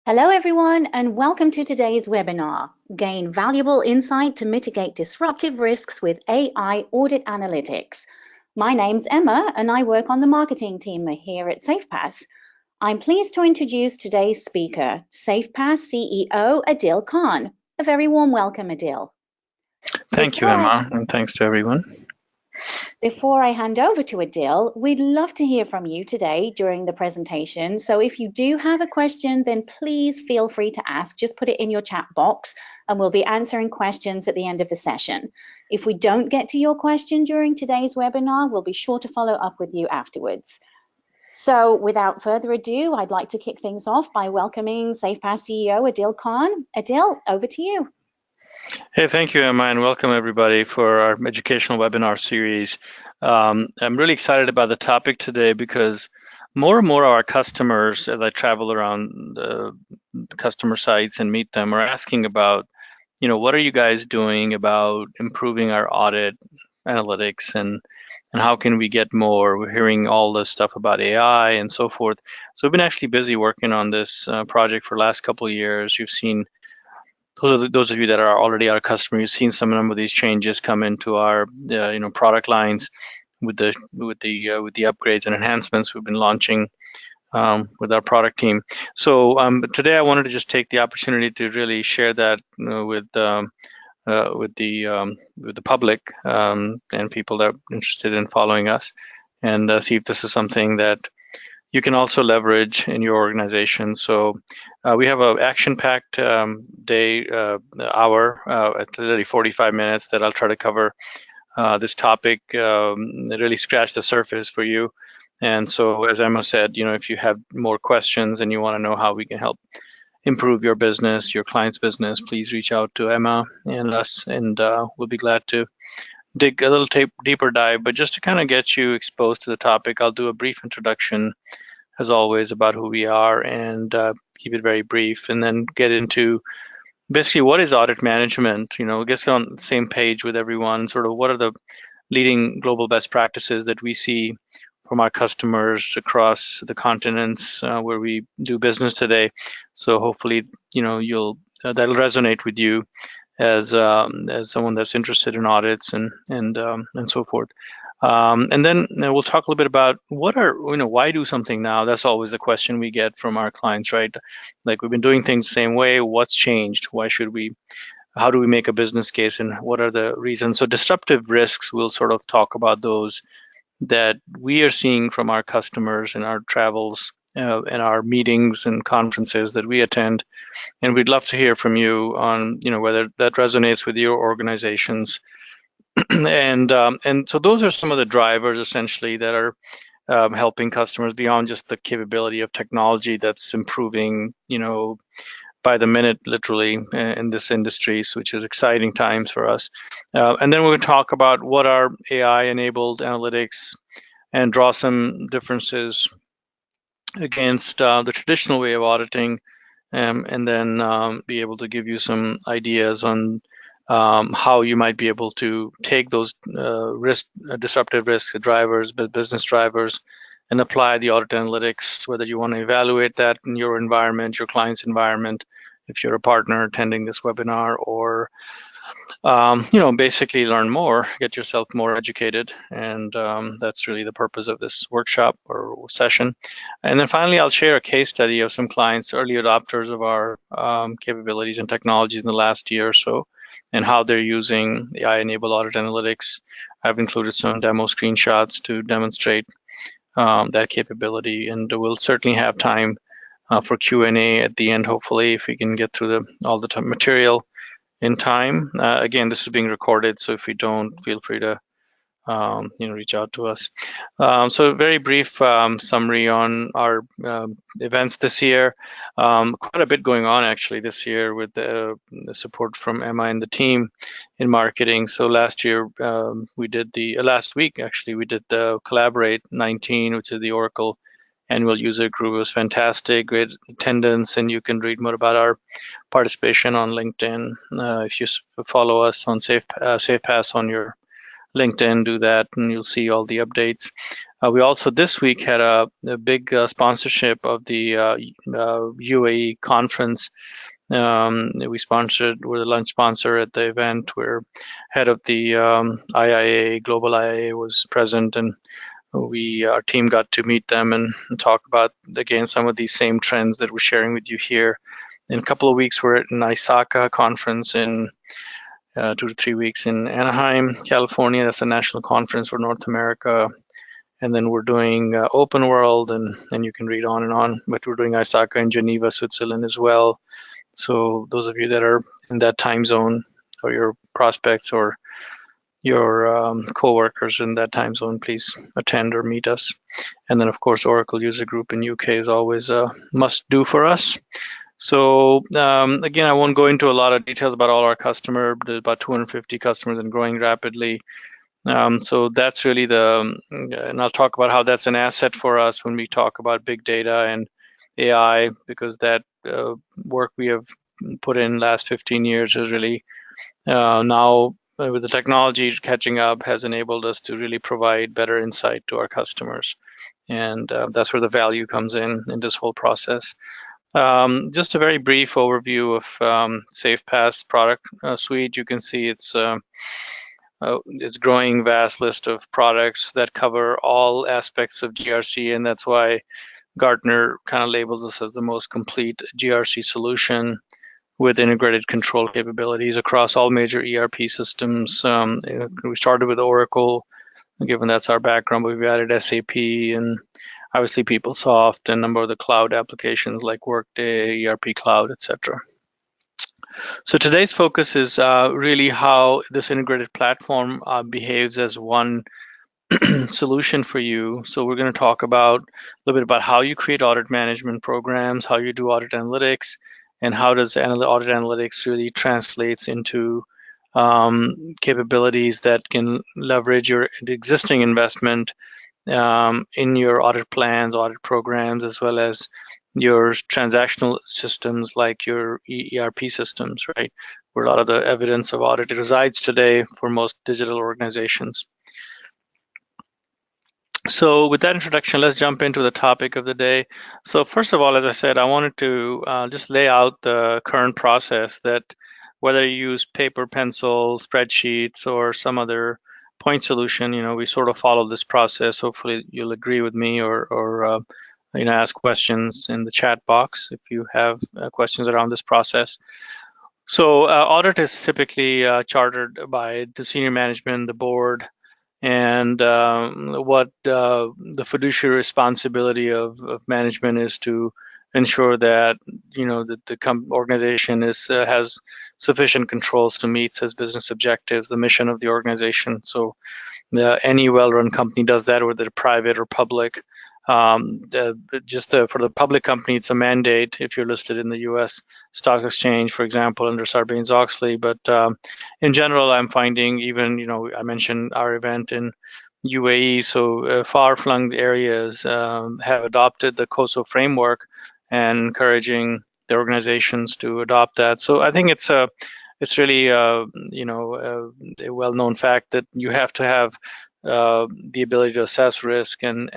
Hello, everyone, and welcome to today's webinar, Gain Valuable Insight to Mitigate Disruptive Risks with AI Audit Analytics. My name's Emma, and I work on the marketing team here at SafePaaS. I'm pleased to introduce today's speaker, SafePaaS CEO Adil Khan. A very warm welcome, Adil. Thank you, Emma, and thanks to everyone. Before I hand over to Adil, we'd love to hear from you today during the presentation. So if you do have a question, then please feel free to ask. Just put it in your chat box and we'll be answering questions at the end of the session. If we don't get to your question during today's webinar, we'll be sure to follow up with you afterwards. So without further ado, I'd like to kick things off by welcoming SafePaaS CEO Adil Khan. Adil, over to you. Hey, thank you, Emma, and welcome everybody for our educational webinar series. I'm really excited about the topic today because more and more of our customers, as I travel around the customer sites and meet them, are asking about, what are you guys doing about improving our audit analytics and how can we get more? We're hearing all this stuff about AI and so forth. So we've been actually busy working on this project for the last couple of years. You've seen those of you that are already our customer, you've seen some of these changes come into our product lines with the upgrades and enhancements we've been launching with our product team. So today I wanted to just take the opportunity to really share that with the public and people that are interested in following us, and see if this is something that you can also leverage in your organization. So we have an action-packed day, hour, it's literally 45 minutes that I'll try to cover this topic, really scratch the surface for you. And so, as Emma said, if you have more questions and you want to know how we can help improve your business, your client's business, please reach out to Emma and us, and we'll be glad to dig a little deeper dive. But just to kind of get you exposed to the topic, I'll do a brief introduction as always about who we are and keep it very brief, and then get into basically what is audit management, get on the same page with everyone, sort of what are the leading global best practices that we see from our customers across the continents where we do business today. So hopefully, that'll resonate with you as someone that's interested in audits and so forth. And then we'll talk a little bit about why do something now? That's always the question we get from our clients, right? Like, we've been doing things the same way. What's changed? Why should we? How do we make a business case, and what are the reasons? So disruptive risks, we'll sort of talk about those that we are seeing from our customers in our travels and our meetings and conferences that we attend. And we'd love to hear from you on, whether that resonates with your organizations. And so those are some of the drivers essentially that are helping customers beyond just the capability of technology that's improving, by the minute, literally, in this industry, which is exciting times for us. And then we'll talk about what are AI-enabled analytics and draw some differences against the traditional way of auditing, and then be able to give you some ideas on how you might be able to take those disruptive risk drivers, business drivers, and apply the audit analytics, whether you want to evaluate that in your environment, your client's environment, if you're a partner attending this webinar, or basically learn more, get yourself more educated. And that's really the purpose of this workshop or session. And then finally, I'll share a case study of some clients, early adopters of our capabilities and technologies in the last year or so, and how they're using AI-enabled audit analytics. I've included some demo screenshots to demonstrate that capability, and we'll certainly have time for Q&A at the end, hopefully, if we can get through all the material in time. Again, this is being recorded, so if we don't, feel free to reach out to us. So a very brief summary on our events this year. Quite a bit going on actually this year with the support from Emma and the team in marketing. So last week actually, we did the Collaborate 19, which is the Oracle annual user group. It was fantastic, great attendance, and you can read more about our participation on LinkedIn. If you follow us on SafePaaS on your LinkedIn, do that, and you'll see all the updates. We also this week had a big sponsorship of the UAE conference. We sponsored, we're the lunch sponsor at the event. We're head of the IIA, Global IIA was present, and our team got to meet them and talk about, again, some of these same trends that we're sharing with you here. In a couple of weeks, we're at an ISACA conference in 2 to 3 weeks in Anaheim, California. That's a national conference for North America. And then we're doing Open World, and you can read on and on. But we're doing ISACA in Geneva, Switzerland as well. So those of you that are in that time zone, or your prospects or your co-workers in that time zone, please attend or meet us. And then, of course, Oracle User Group in UK is always a must-do for us. So again, I won't go into a lot of details about all our customers. There's about 250 customers and growing rapidly. So that's really and I'll talk about how that's an asset for us when we talk about big data and AI, because that work we have put in last 15 years is really now with the technology catching up has enabled us to really provide better insight to our customers. And that's where the value comes in this whole process. Just a very brief overview of SafePaaS product suite. You can see it's growing vast list of products that cover all aspects of GRC, and that's why Gartner kind of labels us as the most complete GRC solution with integrated control capabilities across all major ERP systems. We started with Oracle, given that's our background, but we've added SAP and obviously PeopleSoft and a number of the cloud applications like Workday, ERP Cloud, etc. So today's focus is really how this integrated platform behaves as one solution for you. So we're going to talk about a little bit about how you create audit management programs, how you do audit analytics, and how does audit analytics really translates into capabilities that can leverage your existing investment in your audit plans, audit programs, as well as your transactional systems like your ERP systems, right? Where a lot of the evidence of audit resides today for most digital organizations. So with that introduction, let's jump into the topic of the day. So first of all, as I said, I wanted to just lay out the current process that whether you use paper, pencil, spreadsheets, or some other point solution, we sort of follow this process. Hopefully you'll agree with me or ask questions in the chat box if you have questions around this process. So audit is typically chartered by the senior management, the board, and what the fiduciary responsibility of management is to ensure that that the organization has sufficient controls to meet its business objectives, the mission of the organization. So any well-run company does that, whether they're private or public. For the public company, it's a mandate if you're listed in the U.S. stock exchange, for example, under Sarbanes-Oxley. But in general, I'm finding even, I mentioned our event in UAE, so far-flung areas have adopted the COSO framework and encouraging the organizations to adopt that. So I think it's really a well-known fact that you have to have the ability to assess risk and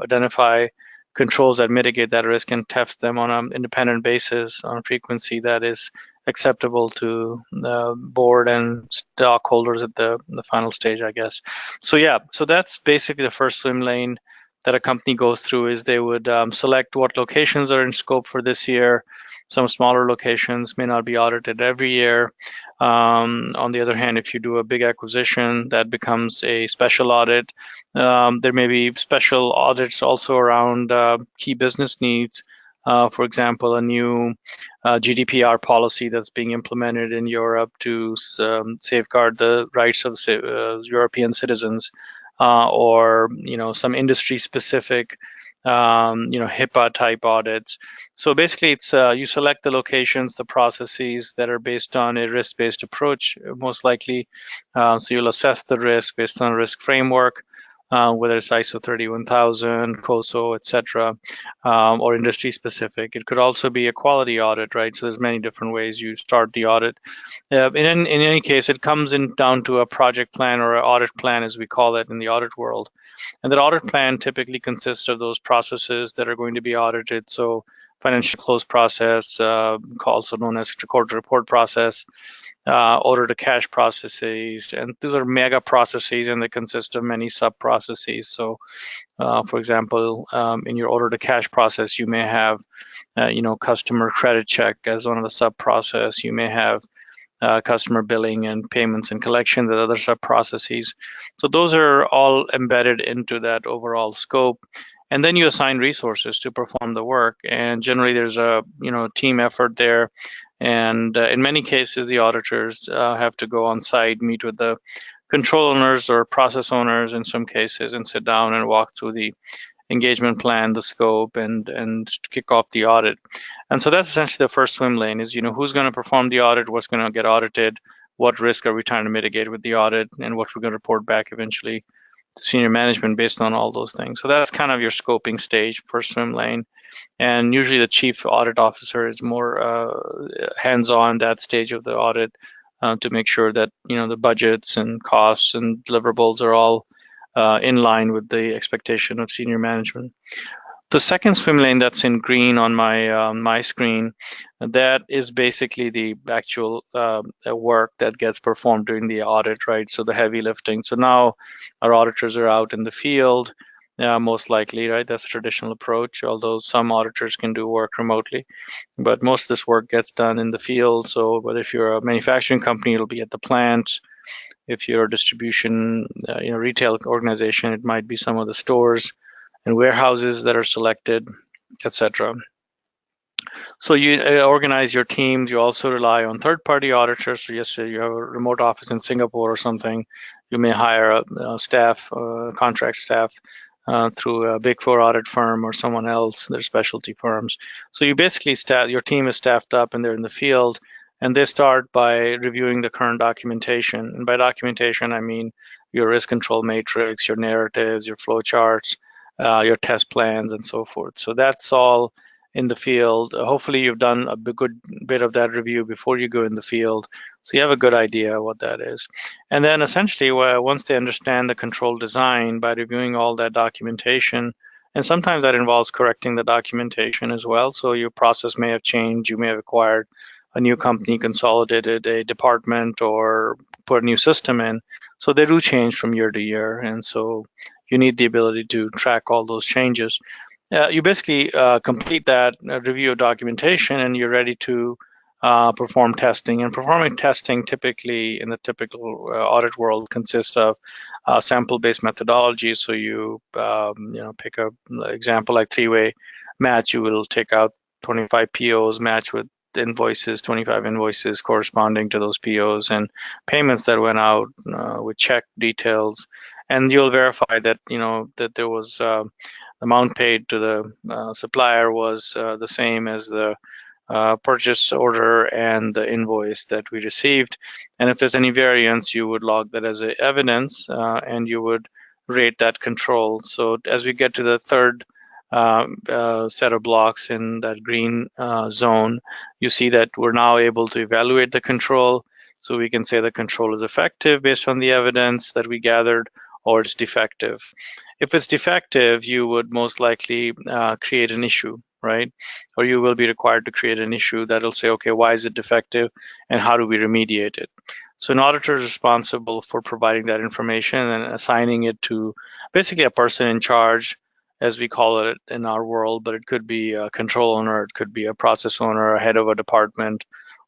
identify controls that mitigate that risk and test them on an independent basis on a frequency that is acceptable to the board and stockholders at the final stage, I guess. So yeah, so that's basically the first swim lane that a company goes through is they would select what locations are in scope for this year. Some smaller locations may not be audited every year. On the other hand, if you do a big acquisition, that becomes a special audit. There may be special audits also around key business needs. For example, a new GDPR policy that's being implemented in Europe to safeguard the rights of European citizens, or some industry-specific HIPAA type audits. So basically, it's you select the locations, the processes that are based on a risk-based approach, most likely. So you'll assess the risk based on a risk framework, whether it's ISO 31000, COSO, etc., or industry-specific. It could also be a quality audit, right? So there's many different ways you start the audit. In any case, it comes down to a project plan or an audit plan, as we call it in the audit world. And that audit plan typically consists of those processes that are going to be audited. So financial close process, also known as record to report process, order to cash processes, and these are mega processes and they consist of many sub processes. So for example, in your order to cash process, you may have customer credit check as one of the sub process. You may have customer billing and payments and collections and other sub processes. So those are all embedded into that overall scope. And then you assign resources to perform the work. And generally, there's a team effort there. And in many cases, the auditors have to go on site, meet with the control owners or process owners in some cases, and sit down and walk through the engagement plan, the scope, and kick off the audit. And so that's essentially the first swim lane is, who's going to perform the audit, what's going to get audited, what risk are we trying to mitigate with the audit, and what we're going to report back eventually to senior management based on all those things. So that's kind of your scoping stage, first swim lane. And usually the chief audit officer is more hands-on that stage of the audit to make sure that, the budgets and costs and deliverables are all in line with the expectation of senior management. The second swim lane that's in green on my screen, that is basically the actual work that gets performed during the audit, right? So the heavy lifting. So now our auditors are out in the field, most likely, right? That's a traditional approach, although some auditors can do work remotely. But most of this work gets done in the field. So whether if you're a manufacturing company, it'll be at the plant. If you're a distribution, retail organization, it might be some of the stores and warehouses that are selected, etc. So you organize your teams. You also rely on third-party auditors. So yes, you have a remote office in Singapore or something, you may hire a staff, contract staff through a Big Four audit firm or someone else. They're specialty firms. So you basically your team is staffed up and they're in the field, and they start by reviewing the current documentation. And by documentation, I mean your risk control matrix, your narratives, your flow charts, your test plans, and so forth. So that's all in the field. Hopefully you've done a good bit of that review before you go in the field, so you have a good idea what that is. And then essentially, once they understand the control design by reviewing all that documentation, and sometimes that involves correcting the documentation as well. So your process may have changed. You may have acquired a new company, consolidated a department, or put a new system in. So they do change from year to year. And so you need the ability to track all those changes. You basically complete that review of documentation and you're ready to perform testing. And performing testing typically in the typical audit world consists of sample-based methodology. So you pick a example like three-way match. You will take out 25 POs, match with invoices, 25 invoices corresponding to those POs, and payments that went out with check details. And you'll verify that that there was amount paid to the supplier was the same as the purchase order and the invoice that we received. And if there's any variance, you would log that as evidence and you would rate that control. So as we get to the third set of blocks in that green zone, you see that we're now able to evaluate the control. So we can say the control is effective based on the evidence that we gathered, or it's defective. If it's defective, you would most likely create an issue, right? Or you will be required to create an issue that'll say, okay, why is it defective and how do we remediate it? So an auditor is responsible for providing that information and assigning it to basically a person in charge, as we call it in our world, but it could be a control owner, it could be a process owner, a head of a department,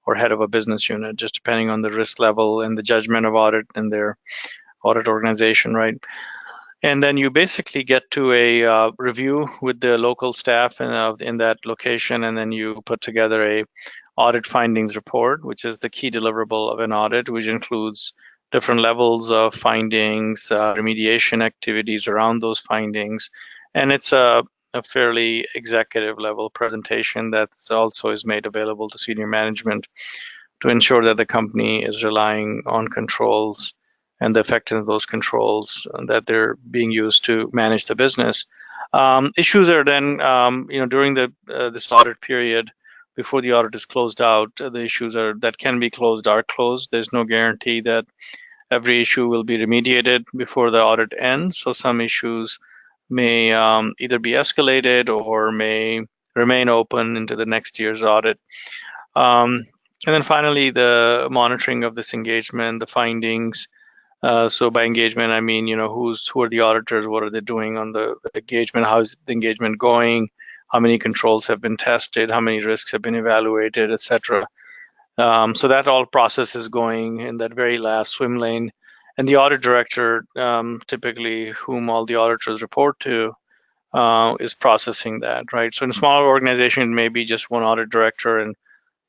or head of a business unit, just depending on the risk level and the judgment of audit and their audit organization, right? And then you basically get to a review with the local staff in that location, and then you put together a audit findings report, which is the key deliverable of an audit, which includes different levels of findings, remediation activities around those findings. And it's a fairly executive level presentation that's also is made available to senior management to ensure that the company is relying on controls and the effectiveness of those controls that they're being used to manage the business. Issues are then, during this audit period, before the audit is closed out, the issues that can be closed are closed. There's no guarantee that every issue will be remediated before the audit ends. So some issues may either be escalated or may remain open into the next year's audit. And then finally, the monitoring of this engagement, the findings. So by engagement, I mean, who are the auditors? What are they doing on the engagement? How's the engagement going? How many controls have been tested? How many risks have been evaluated, et cetera. So that all process is going in that very last swim lane. And the audit director, typically whom all the auditors report to, is processing that, right? So in a smaller organization, it may be just one audit director and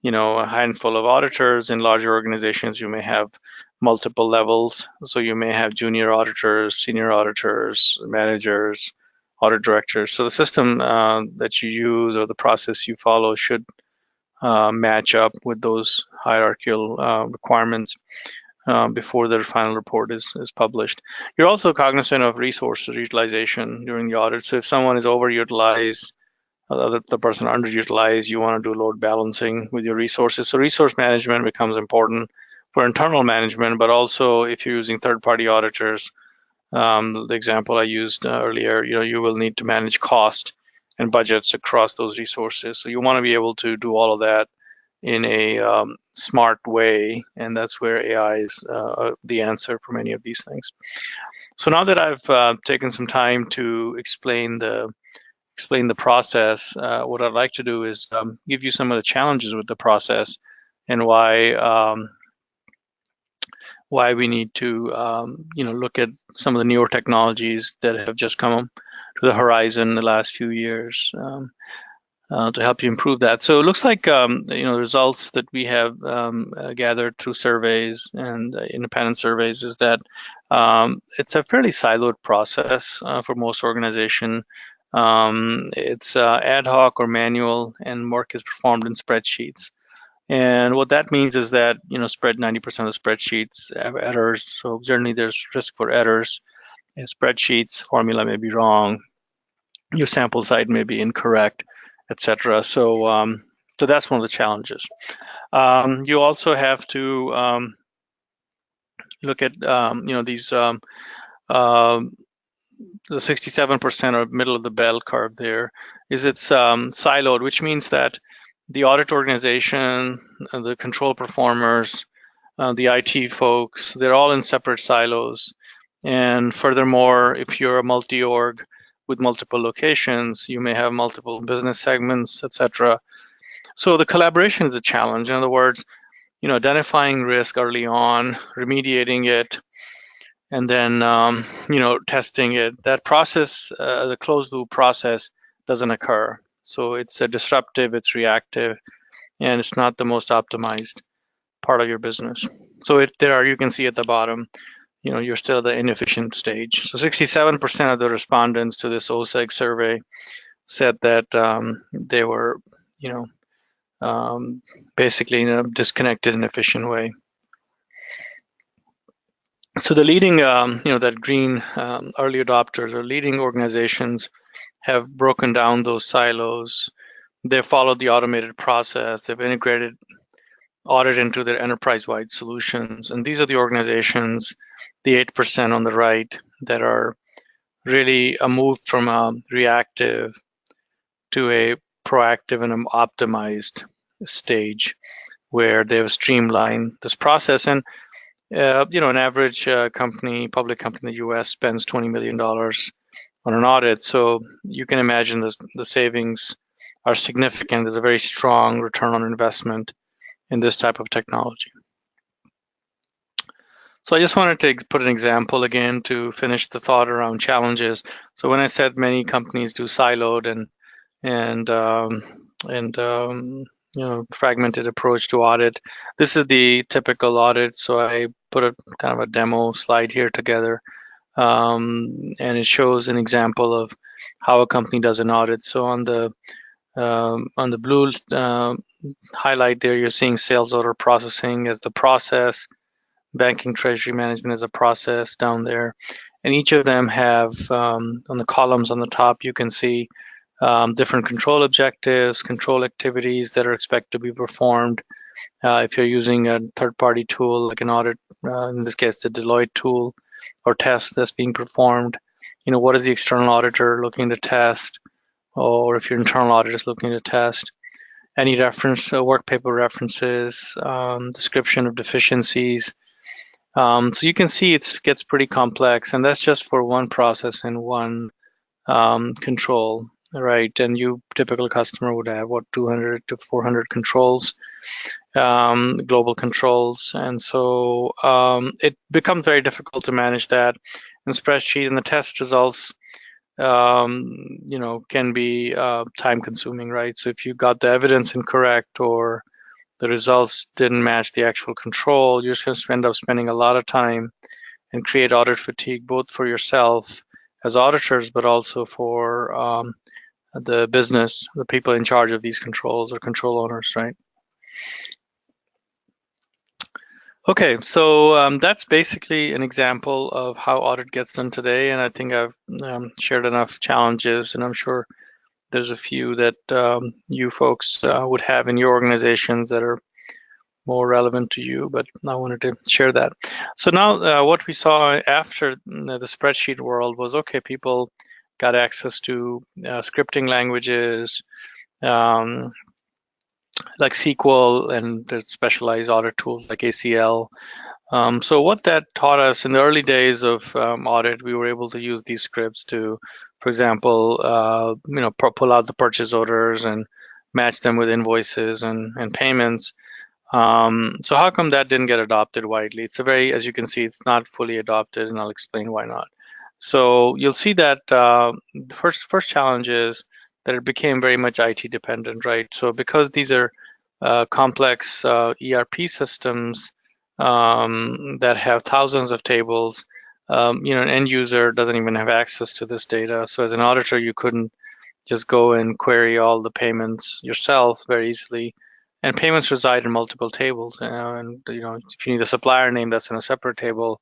a handful of auditors. In larger organizations, you may have multiple levels. So you may have junior auditors, senior auditors, managers, audit directors. So the system that you use or the process you follow should match up with those hierarchical requirements before the final report is published. You're also cognizant of resource utilization during the audit. So if someone is overutilized, the person underutilized, you want to do load balancing with your resources. So resource management becomes important for internal management, but also if you're using third-party auditors, the example I used earlier, you will need to manage cost and budgets across those resources. So you want to be able to do all of that in a smart way, and that's where AI is the answer for many of these things. So now that I've taken some time to explain the process, what I'd like to do is give you some of the challenges with the process and why we need to look at some of the newer technologies that have just come to the horizon in the last few years to help you improve that. So it looks like the results that we have gathered through surveys and independent surveys is that it's a fairly siloed process for most organizations. It's ad hoc or manual, and work is performed in spreadsheets. And what that means is that 90% of spreadsheets have errors. So certainly there's risk for errors in spreadsheets. Formula may be wrong. Your sample size may be incorrect, etc. So that's one of the challenges. You also have to look at these the 67% or middle of the bell curve there is it's siloed, which means that the audit organization, the control performers, the IT folks, they're all in separate silos. And furthermore, if you're a multi-org with multiple locations, you may have multiple business segments, etc. So the collaboration is a challenge. In other words, identifying risk early on, remediating it, and then testing it. That process, the closed loop process, doesn't occur. So it's a disruptive, it's reactive, and it's not the most optimized part of your business. So you can see at the bottom, you're still at the inefficient stage. So 67% of the respondents to this OSEG survey said that they were, basically in a disconnected, inefficient way. So the leading, that green early adopters or leading organizations have broken down those silos. They've followed the automated process. They've integrated audit into their enterprise-wide solutions. And these are the organizations, the 8% on the right, that are really a move from a reactive to a proactive and an optimized stage where they've streamlined this process. And an average public company in the U.S. spends $20 million on an audit. So you can imagine the savings are significant. There's a very strong return on investment in this type of technology. So I just wanted to put an example again to finish the thought around challenges. So when I said many companies do siloed and fragmented approach to audit, this is the typical audit. So I put a kind of a demo slide here together, and it shows an example of how a company does an audit. So on the blue highlight there, you're seeing sales order processing as the process, banking treasury management as a process down there, and each of them have on the columns on the top, you can see different control objectives, control activities that are expected to be performed, If you're using a third-party tool like an audit, in this case, the Deloitte tool or test that's being performed, what is the external auditor looking to test, or if your internal auditor is looking to test. Any reference, work paper references, description of deficiencies. So you can see it gets pretty complex, and that's just for one process and one control, right? And typical customer would have 200 to 400 controls, global controls, and so it becomes very difficult to manage that in spreadsheet. And the test results, can be time consuming, right? So if you got the evidence incorrect or the results didn't match the actual control, you're just going to end up spending a lot of time and create audit fatigue, both for yourself as auditors, but also for the business, the people in charge of these controls or control owners, right? Okay, so that's basically an example of how audit gets done today, and I think I've shared enough challenges, and I'm sure there's a few that you folks would have in your organizations that are more relevant to you, but I wanted to share that. So now what we saw after the spreadsheet world was, okay, people got access to scripting languages like SQL and the specialized audit tools like ACL. So what that taught us in the early days of audit, we were able to use these scripts to, for example, pull out the purchase orders and match them with invoices and payments. So how come that didn't get adopted widely? It's as you can see, it's not fully adopted, and I'll explain why not. So you'll see that the first challenge is that it became very much IT dependent, right? So because these are complex ERP systems that have thousands of tables, an end user doesn't even have access to this data. So as an auditor, you couldn't just go and query all the payments yourself very easily. And payments reside in multiple tables. And if you need a supplier name, that's in a separate table.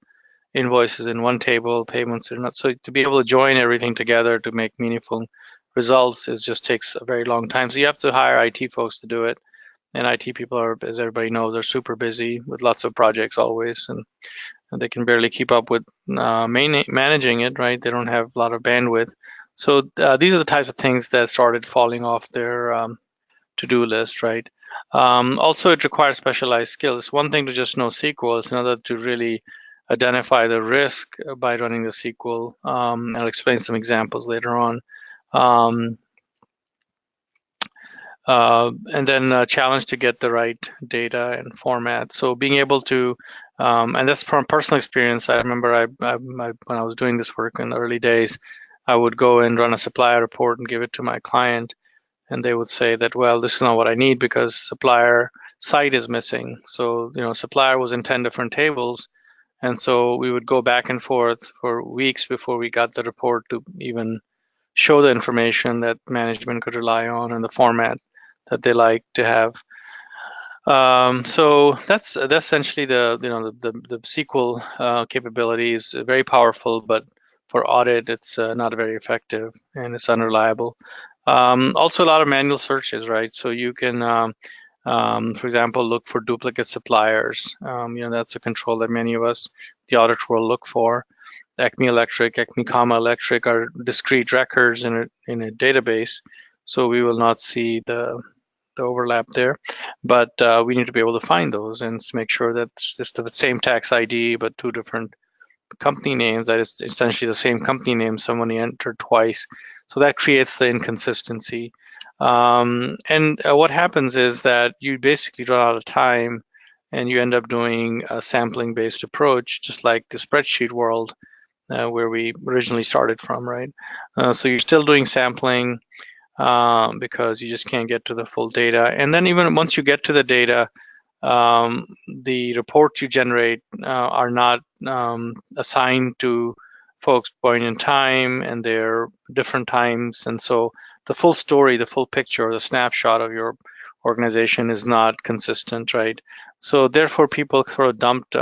Invoices in one table, payments are not. So to be able to join everything together to make meaningful results, it just takes a very long time. So you have to hire IT folks to do it. And IT people are, as everybody knows, they're super busy with lots of projects always, and they can barely keep up with managing it, right? They don't have a lot of bandwidth. So these are the types of things that started falling off their to-do list, right? Also, it requires specialized skills. It's one thing to just know SQL. It's another to really identify the risk by running the SQL. I'll explain some examples later on. And then a challenge to get the right data and format. So being able to, and that's from personal experience. I remember when I was doing this work in the early days, I would go and run a supplier report and give it to my client, and they would say that, well, this is not what I need because supplier site is missing. So supplier was in 10 different tables, and so we would go back and forth for weeks before we got the report to even show the information that management could rely on and the format that they like to have. So that's essentially the SQL capability is very powerful, but for audit it's not very effective and it's unreliable. Also a lot of manual searches, right? So you can, for example, look for duplicate suppliers. That's a control that many of us, the audit world, look for. Acme Electric, Acme Comma Electric are discrete records in a database, so we will not see the overlap there. But we need to be able to find those and make sure that it's just the same tax ID, but two different company names, that is essentially the same company name someone entered twice. So that creates the inconsistency. And what happens is that you basically run out of time and you end up doing a sampling-based approach, just like the spreadsheet world where we originally started from, right? So you're still doing sampling because you just can't get to the full data. And then even once you get to the data, the reports you generate are not assigned to folks point in time, and they're different times. And so the full story, the full picture, the snapshot of your organization is not consistent, right? So therefore, people sort of dumped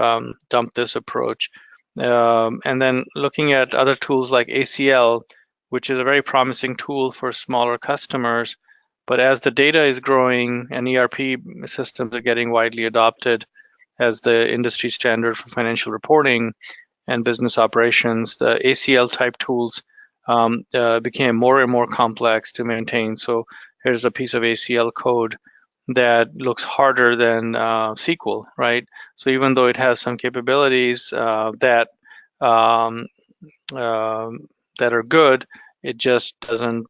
this approach. And then looking at other tools like ACL, which is a very promising tool for smaller customers, But as the data is growing and ERP systems are getting widely adopted as the industry standard for financial reporting and business operations, the ACL type tools became more and more complex to maintain. So here's a piece of ACL code that looks harder than SQL, right? So even though it has some capabilities that that are good, it just doesn't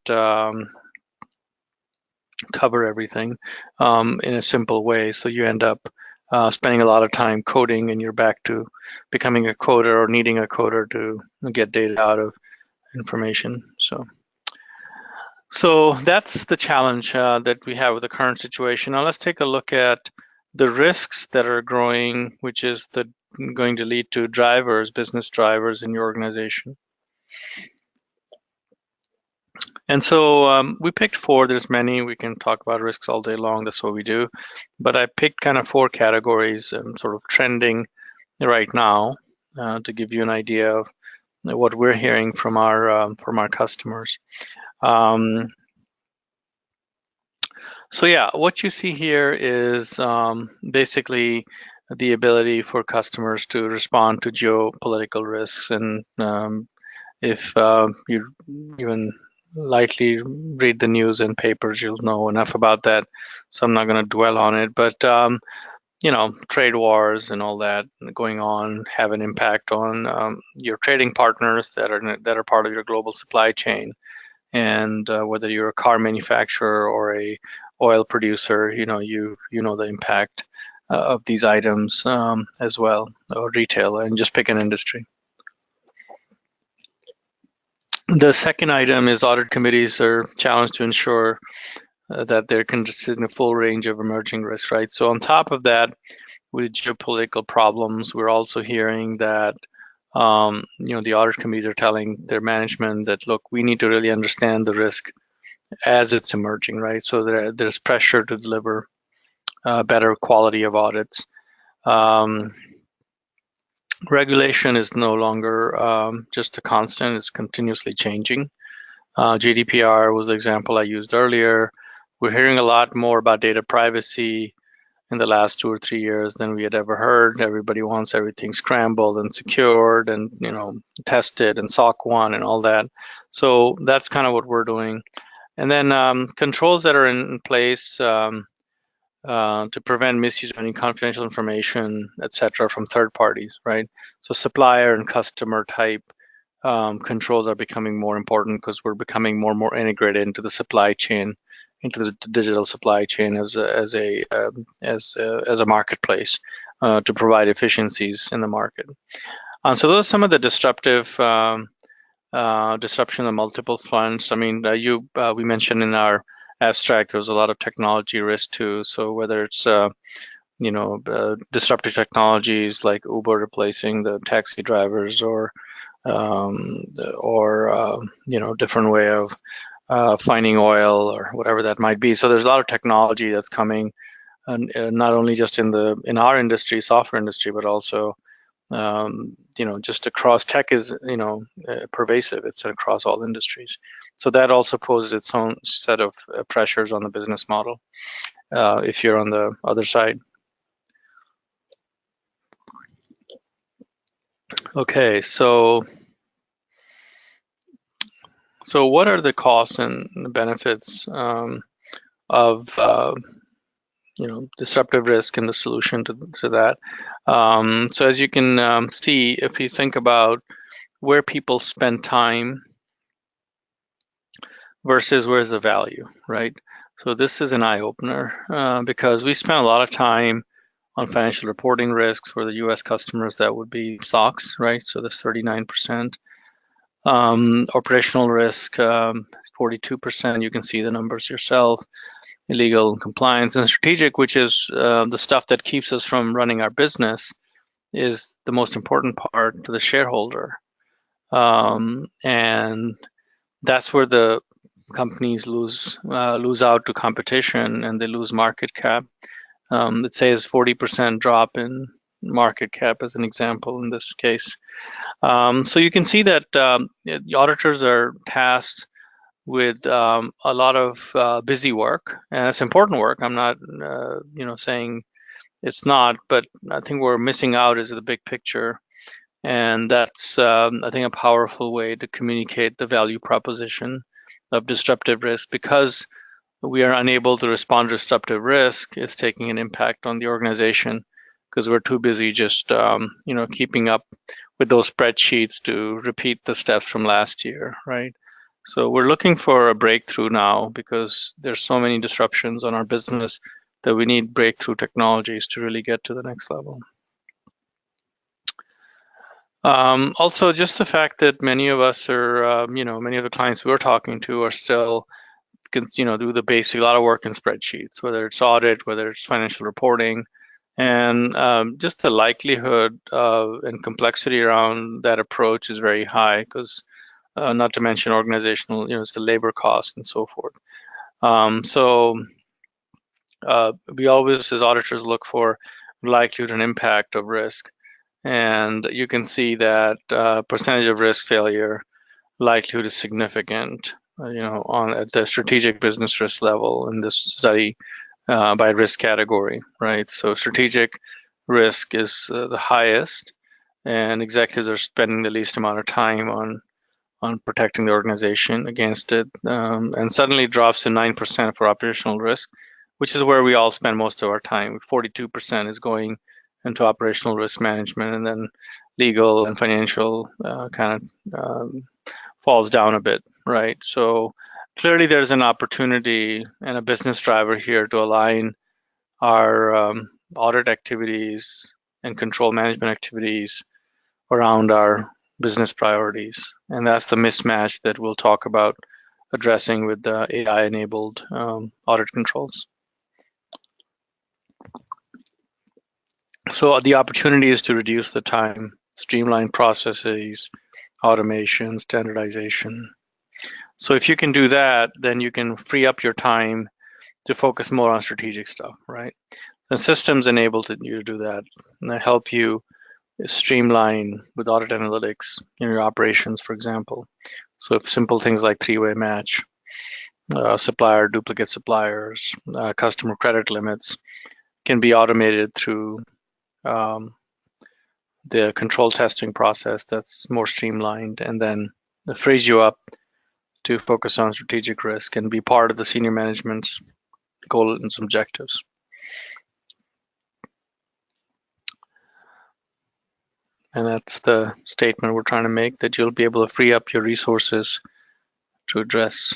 cover everything in a simple way. So you end up spending a lot of time coding, and you're back to becoming a coder or needing a coder to get data out of information. So that's the challenge that we have with the current situation. Now let's take a look at the risks that are growing, which is going to lead to drivers, business drivers in your organization. And so we picked four. There's many. We can talk about risks all day long. That's what we do. But I picked kind of four categories sort of trending right now to give you an idea of what we're hearing from our customers. So yeah, what you see here is basically the ability for customers to respond to geopolitical risks. And if you even lightly read the news and papers, you'll know enough about that. So I'm not going to dwell on it. But you know, trade wars and all that going on have an impact on your trading partners that are part of your global supply chain. And whether you're a car manufacturer or a oil producer, you know the impact of these items as well, or retail, and just pick an industry. The second item is audit committees are challenged to ensure that they're considering a full range of emerging risks, right? So on top of that, with geopolitical problems, we're also hearing that the audit committees are telling their management that, look, we need to really understand the risk as it's emerging, right? So there's pressure to deliver better quality of audits. Regulation is no longer just a constant, it's continuously changing. GDPR was the example I used earlier. We're hearing a lot more about data privacy in the last 2 or 3 years than we had ever heard. Everybody wants everything scrambled and secured and tested and SOC 1 and all that. So that's kind of what we're doing. And then controls that are in place to prevent misuse of any confidential information, et cetera, from third parties, right? So supplier and customer type controls are becoming more important because we're becoming more and more integrated into the supply chain, into the digital supply chain as a marketplace to provide efficiencies in the market. So those are some of the disruption on multiple fronts. I mean, we mentioned in our abstract there was a lot of technology risk too. So whether it's disruptive technologies like Uber replacing the taxi drivers, or different way of finding oil or whatever that might be. So there's a lot of technology that's coming, not only just in our industry, software industry, but also just across. Tech is pervasive. It's across all industries. So that also poses its own set of pressures on the business model if you're on the other side. Okay, so what are the costs and the benefits of disruptive risk and the solution to that? So as you can see, if you think about where people spend time versus where's the value, right? So this is an eye-opener because we spend a lot of time on financial reporting risks for the U.S. customers. That would be SOX, right? So that's 39%. Operational risk is 42%. You can see the numbers yourself. Illegal compliance, and strategic, which is the stuff that keeps us from running our business, is the most important part to the shareholder. And that's where the companies lose out to competition, and they lose market cap. It says 40% drop in market cap as an example in this case. So you can see that the auditors are tasked with a lot of busy work, and it's important work. I'm not, saying it's not, but I think we're missing out is the big picture, and that's I think a powerful way to communicate the value proposition of disruptive risk because we are unable to respond to disruptive risk. It's taking an impact on the organization because we're too busy just keeping up with those spreadsheets to repeat the steps from last year, right? So we're looking for a breakthrough now because there's so many disruptions on our business that we need breakthrough technologies to really get to the next level. Also, just the fact that many of us are, many of the clients we're talking to are still, do the basic, a lot of work in spreadsheets, whether it's audit, whether it's financial reporting, and just the likelihood and complexity around that approach is very high because not to mention organizational, it's the labor cost and so forth. So we always, as auditors, look for likelihood and impact of risk. And you can see that percentage of risk failure likelihood is significant, at the strategic business risk level in this study by risk category, right? So strategic risk is the highest, and executives are spending the least amount of time on protecting the organization against it, and suddenly drops to 9% for operational risk, which is where we all spend most of our time. 42% is going into operational risk management, and then legal and financial kind of falls down a bit, right? So clearly there's an opportunity and a business driver here to align our audit activities and control management activities around our business priorities. And that's the mismatch that we'll talk about addressing with the AI-enabled audit controls. So the opportunity is to reduce the time, streamline processes, automation, standardization. So if you can do that, then you can free up your time to focus more on strategic stuff, right? The systems enable you to do that, and they help you streamline with Audit Analytics in your operations, for example. So if simple things like three-way match, supplier, duplicate suppliers, customer credit limits can be automated through the control testing process that's more streamlined, and then it frees you up to focus on strategic risk and be part of the senior management's goals and objectives. And that's the statement we're trying to make, that you'll be able to free up your resources to address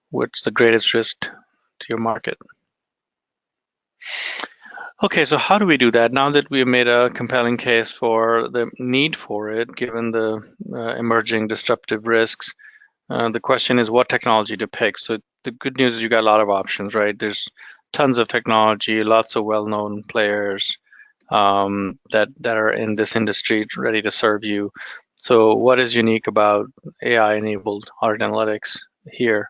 what's the greatest risk to your market. Okay, so how do we do that? Now that we've made a compelling case for the need for it, given the emerging disruptive risks, the question is what technology to pick. So the good news is you got a lot of options, right? There's tons of technology, lots of well-known players that are in this industry ready to serve you. So what is unique about AI-enabled audit analytics here?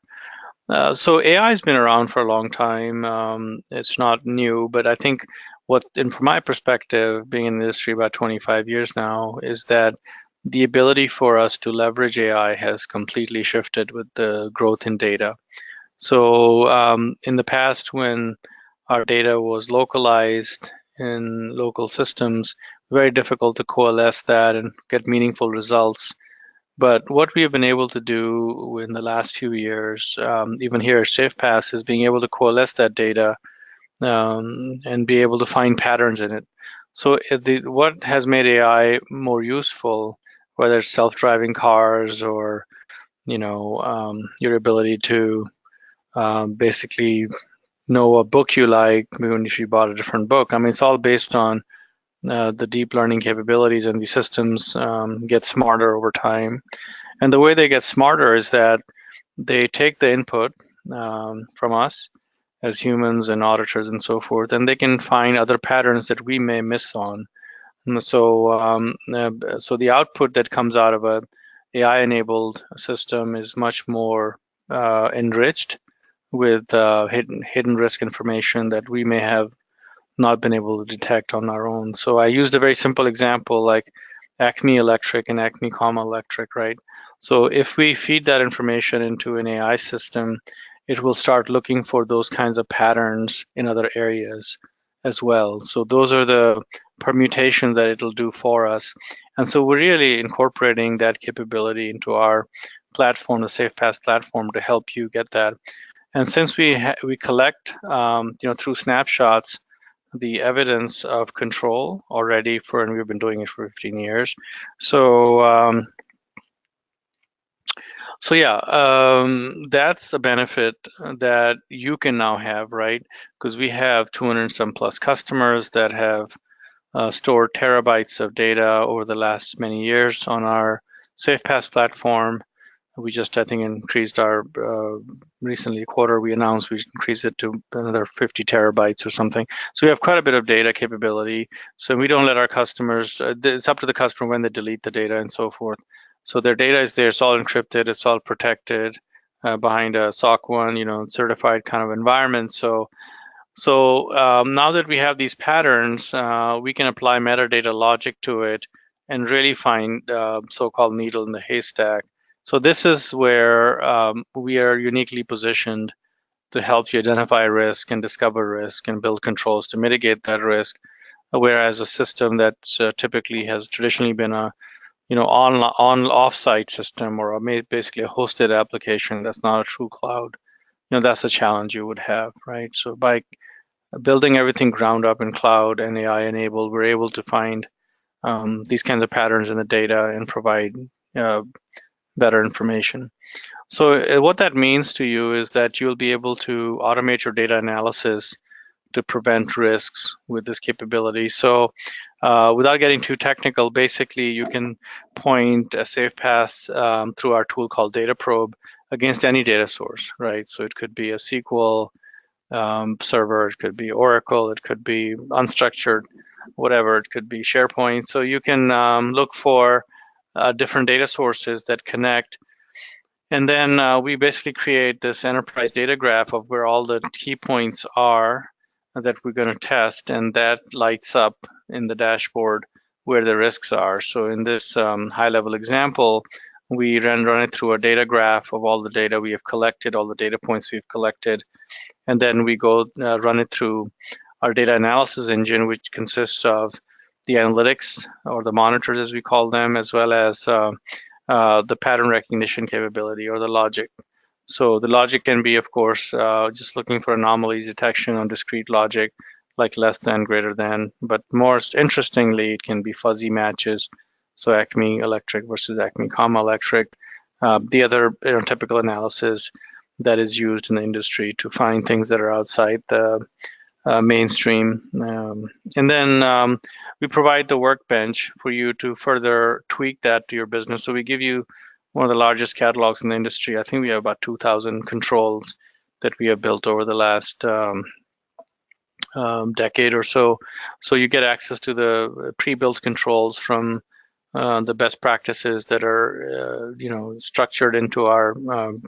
So AI has been around for a long time. It's not new, but I think from my perspective, being in the industry about 25 years now, is that the ability for us to leverage AI has completely shifted with the growth in data. So in the past, when our data was localized in local systems, very difficult to coalesce that and get meaningful results. But what we have been able to do in the last few years, even here at SafePaaS, is being able to coalesce that data and be able to find patterns in it. So what has made AI more useful, whether it's self-driving cars or your ability to basically know a book you like, even if you bought a different book. I mean, it's all based on the deep learning capabilities, and the systems get smarter over time. And the way they get smarter is that they take the input from us as humans and auditors and so forth, and they can find other patterns that we may miss on. And so the output that comes out of a AI-enabled system is much more enriched with hidden risk information that we may have not been able to detect on our own. So I used a very simple example like Acme Electric and Acme Comma Electric, right? So if we feed that information into an AI system, it will start looking for those kinds of patterns in other areas as well. So those are the permutations that it'll do for us. And so we're really incorporating that capability into our platform, the SafePaaS platform, to help you get that. And since we collect, through snapshots, the evidence of control already and we've been doing it for 15 years. So yeah, that's the benefit that you can now have, right? Because we have 200 some plus customers that have stored terabytes of data over the last many years on our SafePaaS platform. We just, I think, increased our recently quarter. We announced we increased it to another 50 terabytes or something. So we have quite a bit of data capability. So we don't let our customers. It's up to the customer when they delete the data and so forth. So their data is there. It's all encrypted. It's all protected behind a SOC 1, certified kind of environment. So now that we have these patterns, we can apply metadata logic to it and really find so-called needle in the haystack. So this is where we are uniquely positioned to help you identify risk and discover risk and build controls to mitigate that risk. Whereas a system that typically has traditionally been a on off-site system or basically a hosted application that's not a true cloud, that's a challenge you would have, right? So by building everything ground up in cloud and AI enabled, we're able to find these kinds of patterns in the data and provide better information. So what that means to you is that you'll be able to automate your data analysis to prevent risks with this capability. So without getting too technical, basically you can point a SafePaaS through our tool called Data Probe against any data source, right? So it could be a SQL server, it could be Oracle, it could be unstructured, whatever, it could be SharePoint. So you can look for different data sources that connect. And then we basically create this enterprise data graph of where all the key points are that we're going to test, and that lights up in the dashboard where the risks are. So in this high-level example, we run it through a data graph of all the data we have collected, all the data points we've collected, and then we go run it through our data analysis engine, which consists of the analytics, or the monitors as we call them, as well as the pattern recognition capability, or the logic. So the logic can be, of course, just looking for anomalies detection on discrete logic, like less than, greater than. But most interestingly, it can be fuzzy matches. So Acme Electric versus Acme comma Electric. The other typical analysis that is used in the industry to find things that are outside the mainstream. And then we provide the workbench for you to further tweak that to your business. So we give you one of the largest catalogs in the industry. I think we have about 2,000 controls that we have built over the last decade or so. So you get access to the pre-built controls from the best practices that are structured into our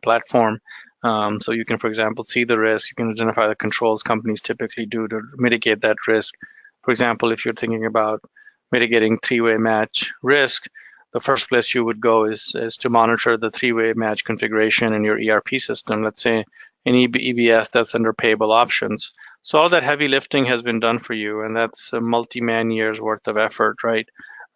platform. So you can, for example, see the risk. You can identify the controls companies typically do to mitigate that risk. For example, if you're thinking about mitigating three-way match risk, the first place you would go is to monitor the three-way match configuration in your ERP system. Let's say an EBS that's under payable options. So all that heavy lifting has been done for you, and that's a multi-man years worth of effort, right?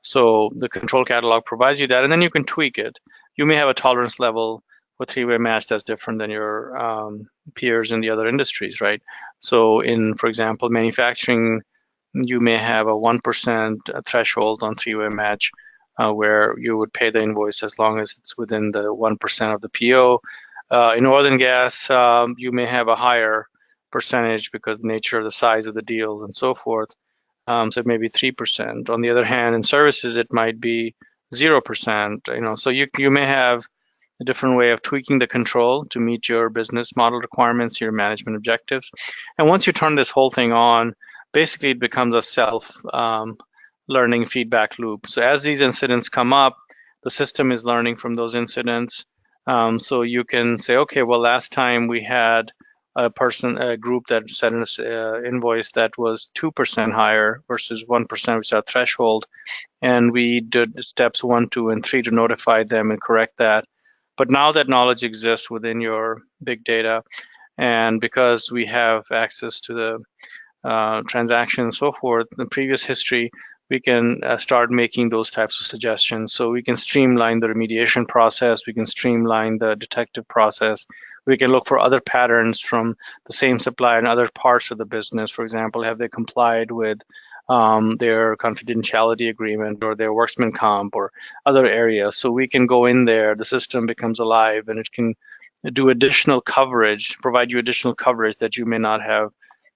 So the control catalog provides you that, and then you can tweak it. You may have a tolerance level for three-way match that's different than your peers in the other industries, right? So in, for example, manufacturing, you may have a 1% threshold on three-way match where you would pay the invoice as long as it's within the 1% of the PO. In oil and gas, you may have a higher percentage because of the nature of the size of the deals and so forth. So it may be 3%. On the other hand, in services, it might be 0%. So you may have a different way of tweaking the control to meet your business model requirements, your management objectives. And once you turn this whole thing on, basically it becomes a self-learning feedback loop. So as these incidents come up, the system is learning from those incidents. So you can say, okay, well, last time we had a group that sent us an invoice that was 2% higher versus 1%, which is our threshold. And we did steps 1, 2, and 3 to notify them and correct that. But now that knowledge exists within your big data, and because we have access to the transaction and so forth, the previous history, we can start making those types of suggestions. So we can streamline the remediation process, we can streamline the detective process, we can look for other patterns from the same supplier in other parts of the business. For example, have they complied with their confidentiality agreement or their workman comp or other areas? So we can go in there, the system becomes alive, and it can do additional coverage, provide you additional coverage that you may not have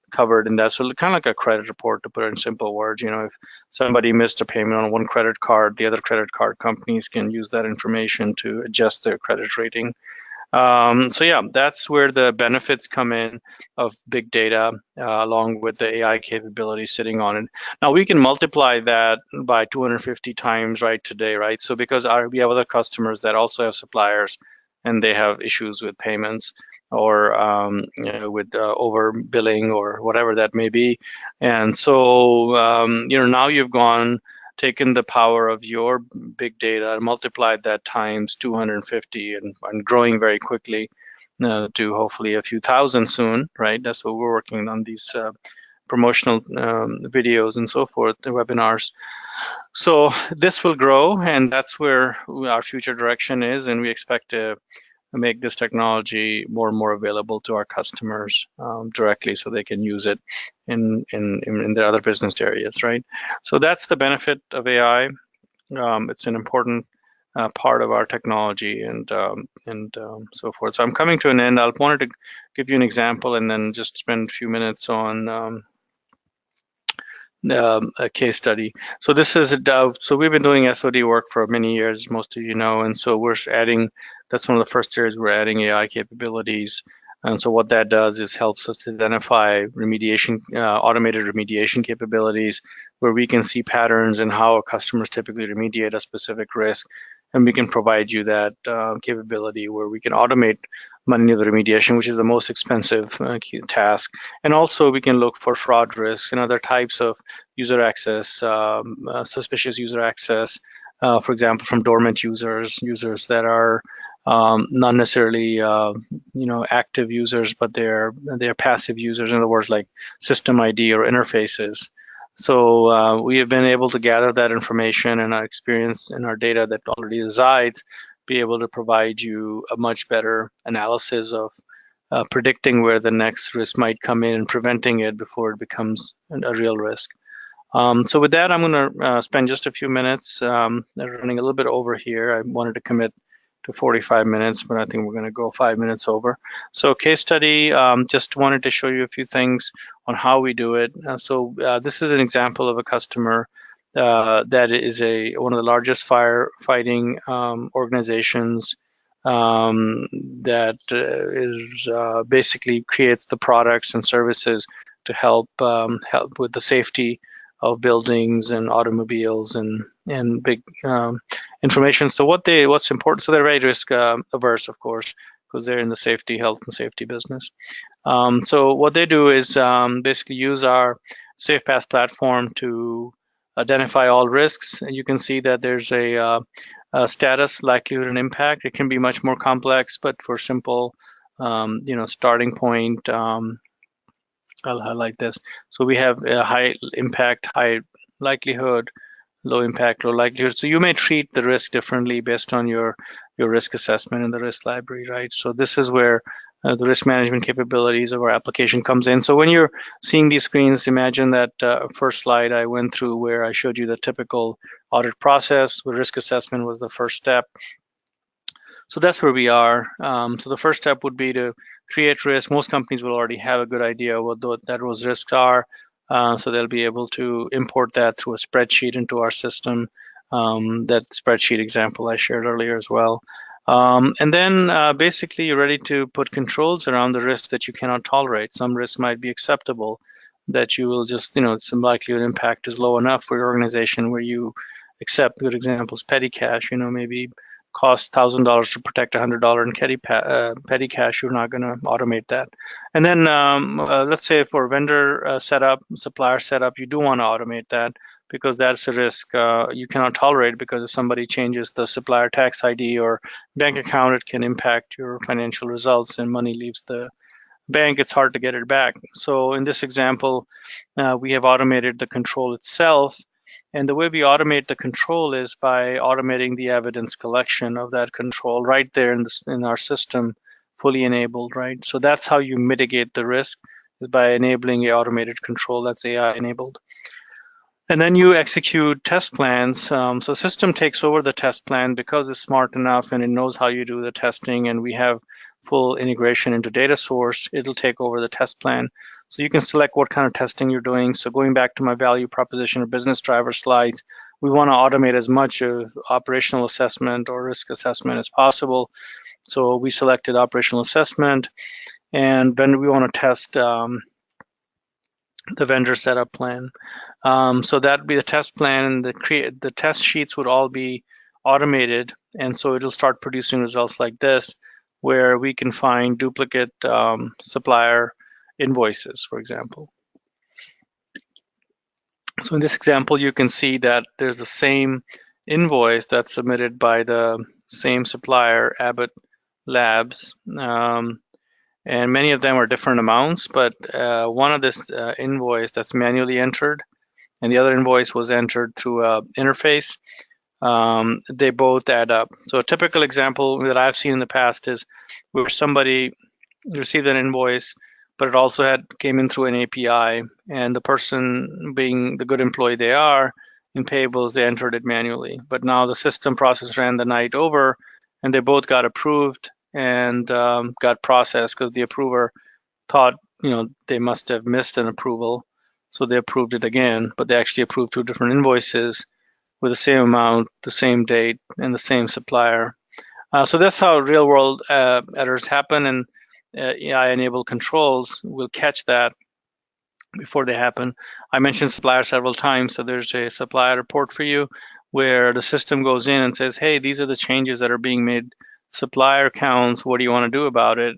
covered in that. So kind of like a credit report, to put it in simple words. If somebody missed a payment on one credit card, the other credit card companies can use that information to adjust their credit rating. So yeah, that's where the benefits come in of big data, along with the AI capability sitting on it. Now we can multiply that by 250 times right today, right? So because we have other customers that also have suppliers and they have issues with payments or with overbilling or whatever that may be. And so, now you've taken the power of your big data and multiplied that times 250 and growing very quickly to hopefully a few thousand soon, right? That's what we're working on, these promotional videos and so forth, the webinars. So this will grow, and that's where our future direction is, and we expect to make this technology more and more available to our customers directly, so they can use it in their other business areas, right? So that's the benefit of AI. It's an important part of our technology and so forth. So I'm coming to an end. I wanted to give you an example and then just spend a few minutes on a case study. So this is so we've been doing SOD work for many years, most of you know, and so we're adding, that's one of the first areas we're adding AI capabilities. And so what that does is helps us identify remediation, automated remediation capabilities, where we can see patterns in how our customers typically remediate a specific risk. And we can provide you that capability where we can automate many of the remediation, which is the most expensive task. And also we can look for fraud risks and other types of user access, suspicious user access, for example, from dormant users that are not necessarily active users, but they're passive users. In other words, like system ID or interfaces. So we have been able to gather that information and our experience and our data that already resides, be able to provide you a much better analysis of predicting where the next risk might come in and preventing it before it becomes a real risk. So with that, I'm going to spend just a few minutes. Running a little bit over here. I wanted to commit to 45 minutes, but I think we're going to go 5 minutes over. So case study, just wanted to show you a few things on how we do it. So this is an example of a customer that is one of the largest firefighting organizations that is basically creates the products and services to help with the safety of buildings and automobiles and big information. So what's important? So they're very risk averse, of course, because they're in the health and safety business. So what they do is basically use our SafePaaS platform to identify all risks. And you can see that there's a status, likelihood, and impact. It can be much more complex, but for simple, starting point, I'll highlight this. So we have a high impact, high likelihood, low impact, low likelihood. So you may treat the risk differently based on your risk assessment in the risk library, right? So this is where the risk management capabilities of our application comes in. So when you're seeing these screens, imagine that first slide I went through where I showed you the typical audit process, where risk assessment was the first step. So that's where we are. So the first step would be to create risk. Most companies will already have a good idea what those risks are. So they'll be able to import that through a spreadsheet into our system. That spreadsheet example I shared earlier as well. And then basically you're ready to put controls around the risks that you cannot tolerate. Some risks might be acceptable, that you will just, some likelihood impact is low enough for your organization where you accept. Good examples, petty cash, maybe costs $1,000 to protect $100 in petty cash, you're not going to automate that. And then let's say for vendor setup, supplier setup, you do want to automate that because that's a risk you cannot tolerate, because if somebody changes the supplier tax ID or bank account, it can impact your financial results and money leaves the bank. It's hard to get it back. So in this example, we have automated the control itself. And the way we automate the control is by automating the evidence collection of that control right there in our system, fully enabled, right? So that's how you mitigate the risk, is by enabling a automated control that's AI enabled. And then you execute test plans. So system takes over the test plan because it's smart enough and it knows how you do the testing, and we have full integration into data source. It'll take over the test plan. So you can select what kind of testing you're doing. So going back to my value proposition or business driver slides, we want to automate as much of operational assessment or risk assessment as possible. So we selected operational assessment, and then we want to test the vendor setup plan. So that'd be the test plan, and the test sheets would all be automated, and so it'll start producing results like this, where we can find duplicate supplier invoices, for example. So in this example, you can see that there's the same invoice that's submitted by the same supplier, Abbott Labs, and many of them are different amounts, but one of this invoice that's manually entered, and the other invoice was entered through an interface. They both add up. So a typical example that I've seen in the past is where somebody received an invoice, but it also came in through an API, and the person, being the good employee they are, in payables, they entered it manually. But now the system process ran the night over, and they both got approved and got processed, because the approver thought, they must have missed an approval, so they approved it again, but they actually approved 2 different invoices with the same amount, the same date, and the same supplier. So that's how real-world errors happen, and AI-enabled controls will catch that before they happen. I mentioned supplier several times, so there's a supplier report for you where the system goes in and says, hey, these are the changes that are being made. Supplier counts, what do you want to do about it?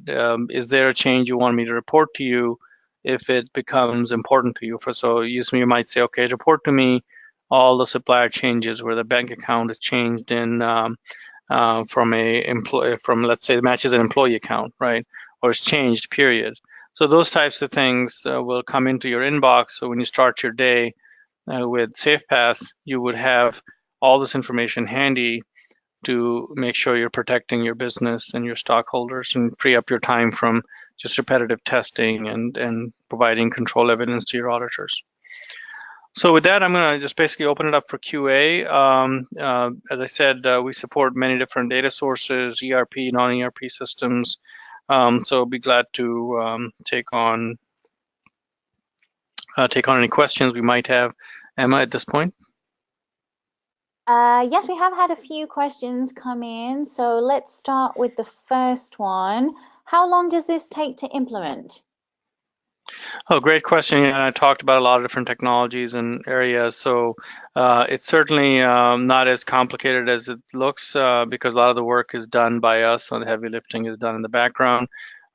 Is there a change you want me to report to you if it becomes important to you? So you might say, okay, report to me all the supplier changes where the bank account is changed in from let's say, matches an employee account, right? Or it's changed, period. So those types of things will come into your inbox. So when you start your day with SafePaaS, you would have all this information handy to make sure you're protecting your business and your stockholders, and free up your time from just repetitive testing and providing control evidence to your auditors. So with that, I'm going to just basically open it up for QA. As I said, we support many different data sources, ERP, non-ERP systems. So I'll be glad to take on any questions we might have. Emma, at this point? Yes, we have had a few questions come in. So let's start with the first one. How long does this take to implement? Oh, great question. I talked about a lot of different technologies and areas. So it's certainly not as complicated as it looks, because a lot of the work is done by us, and the heavy lifting is done in the background.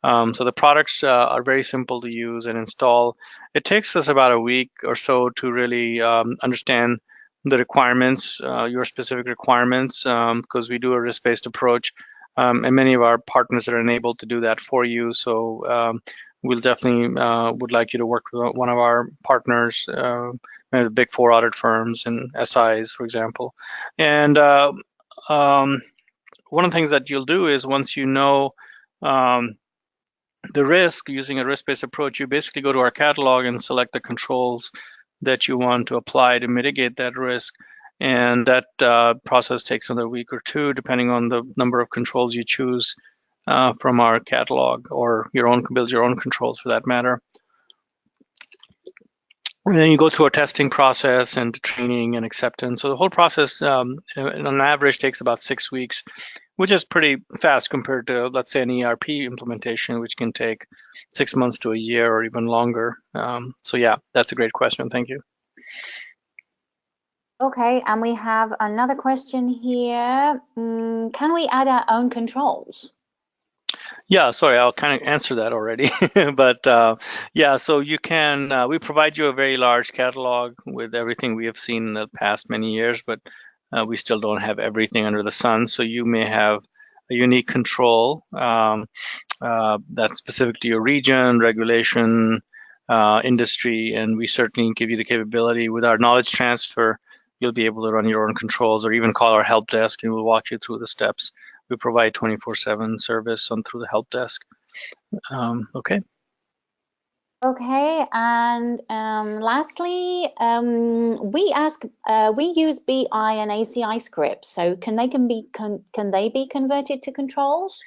So the products are very simple to use and install. It takes us about a week or so to really understand the requirements, your specific requirements, because we do a risk-based approach, and many of our partners are enabled to do that for you. So we'll definitely would like you to work with one of our partners, maybe the big 4 audit firms and SIs, for example. And one of the things that you'll do is, once you know the risk, using a risk-based approach, you basically go to our catalog and select the controls that you want to apply to mitigate that risk. And that process takes another week or 2, depending on the number of controls you choose from our catalog, or build your own controls for that matter. And then you go through a testing process and training and acceptance. So the whole process, on average, takes about 6 weeks, which is pretty fast compared to, let's say, an ERP implementation, which can take 6 months to a year or even longer. So yeah, that's a great question. Thank you. Okay, and we have another question here. Can we add our own controls? Yeah, sorry, I'll kind of answer that already. But yeah, so you can, we provide you a very large catalog with everything we have seen in the past many years, but we still don't have everything under the sun. So you may have a unique control that's specific to your region, regulation, industry, and we certainly give you the capability with our knowledge transfer. You'll be able to run your own controls or even call our help desk and we'll walk you through the steps. We provide 24/7 service on through the help desk. Okay. Okay, and lastly, we use BI and ACI scripts. So can they be converted to controls?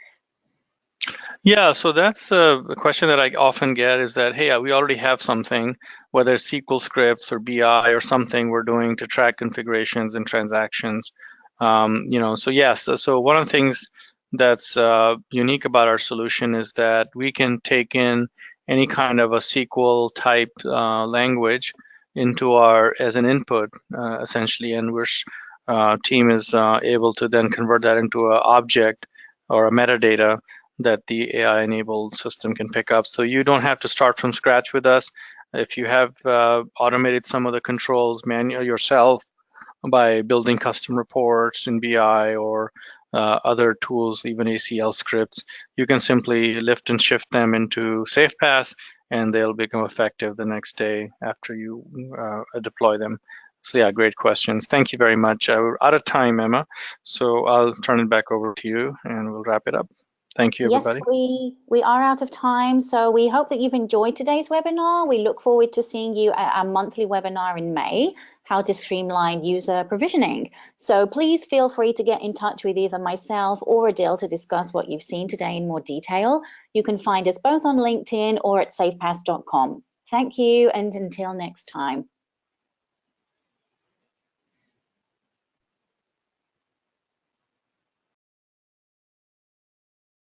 Yeah, so that's the question that I often get is that, hey, we already have something, whether it's SQL scripts or BI or something we're doing to track configurations and transactions. So yes, so one of the things that's unique about our solution is that we can take in any kind of a SQL type language into our as an input essentially, and we're team is able to then convert that into an object or a metadata that the AI-enabled system can pick up. So you don't have to start from scratch with us. If you have automated some of the controls manually yourself by building custom reports in BI or other tools, even ACL scripts, you can simply lift and shift them into SafePaaS, and they'll become effective the next day after you deploy them. So yeah, great questions. Thank you very much. We're out of time, Emma, so I'll turn it back over to you, and we'll wrap it up. Thank you, Yes, everybody. we are out of time, so we hope that you've enjoyed today's webinar. We look forward to seeing you at our monthly webinar in May, how to streamline user provisioning. So please feel free to get in touch with either myself or Adil to discuss what you've seen today in more detail. You can find us both on LinkedIn or at safepaas.com. Thank you, and until next time.